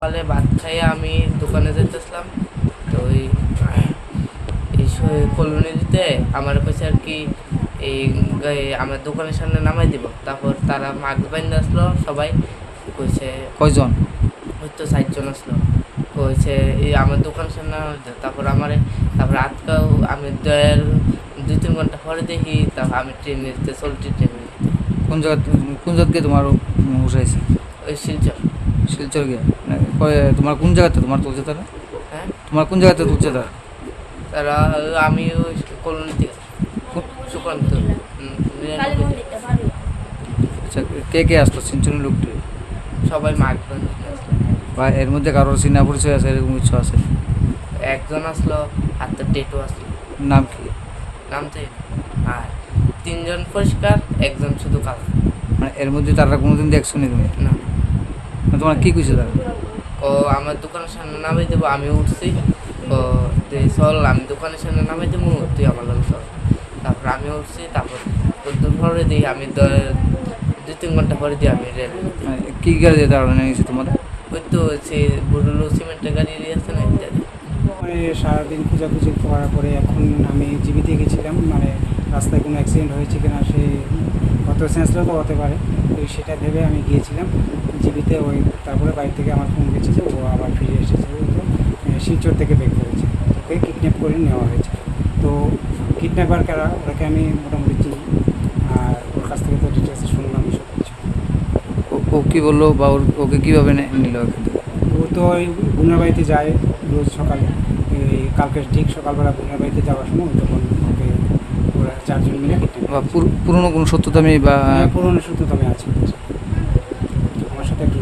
সকালে ভাত খাইয়ে আমি দোকানে যেতেছিলাম। তো এই কলোনি দিতে আমার কাছে আর কি এই আমার দোকানের সামনে নামাই দিব। তারপর তারা মাস্ক বাইন্ধে আসলো সবাই, কইছে কয়জন? হয়তো 60 জন আসলো। কইছে এই আমার দোকানের সামনে নামাই দাও। তারপর আজকাল আমি 2-3 ঘন্টা পরে দেখি, তারপর আমি ট্রেনে চলছি ট্রেনে কোন জায়গা গিয়ে তোমার উঠাইছে? ওই শিলচর। শিলচর গিয়ে তোমার কোন জায়গাতে তোমার তুলছে তারা? হ্যাঁ, তোমার কোন জায়গাতে তুলছে তারা? তারা আমি ওই কলোনি থেকে সুকান্ত আচ্ছা, কে কে আসলো সিনচুনি লোকটি? সবাই মাস্ক বান্ধে আসলো। বা এর মধ্যে কারোর চিনা পরিচয় আছে, এরকম কিছু আছে? একজন আসলো, হাতে টেটু আসলো, নাম কি? নামতে। আর 3 জন পরিষ্কার, একজন শুধু কালো। মানে এর মধ্যে তারা কোনোদিন দেখছো নি তুমি? না, তোমার কি কইছে তারা? ও আমার দোকানের সামনে নামাই দেবো, আমি উঠছি। ও চল আমি দোকানের সামনে নামাই দেবো, তুই আমার লোক চল। তারপর আমি উঠছি, তারপর দূর পরে দিই আমি 2-3 ঘন্টা পরে দিই আমি রেল। মানে কি গাড়ি দিয়ে তারা নিয়ে গেছে তোমাদের? ওই তো সেই বুড়ুলো সিমেন্টের গাড়ি আছে না, ইত্যাদি। মানে সারাদিন খোঁজাখুঁজি করার পরে এখন আমি জীবিতে গেছিলাম, মানে রাস্তায় কোনো অ্যাক্সিডেন্ট হয়েছে কিনা সে হয়তো সেন্সলেসও হতে পারে, তো সেটা ভেবে আমি গিয়েছিলাম জীবিতে। তারপরে বাড়ি থেকে আমার ফোন গেছে যে ও আবার ফিরে এসেছে। ও তো শিলচর থেকে বের করেছে, ওকে কিডন্যাপ করে নেওয়া হয়েছে। তো কিডন্যাপার কারা ওটাকে আমি মোটামুটি চিনি, আর ওর কাছ থেকে তো ডিটেলস শুনলাম সব কিছু। ও কি বললো বা ওকে কীভাবে নিল এখান থেকে? ও তো ওই বোনের বাড়িতে যায় রোজ সকালে। এই কালকে ঠিক সকালবেলা বোনের বাড়িতে যাওয়ার সময় তখন ওকে ওরা 4 জন মিলে বা পুরনো কোনো সত্যতা আমি বা পুরনো সূত্র তো আমি আছি, আমার সাথে একটু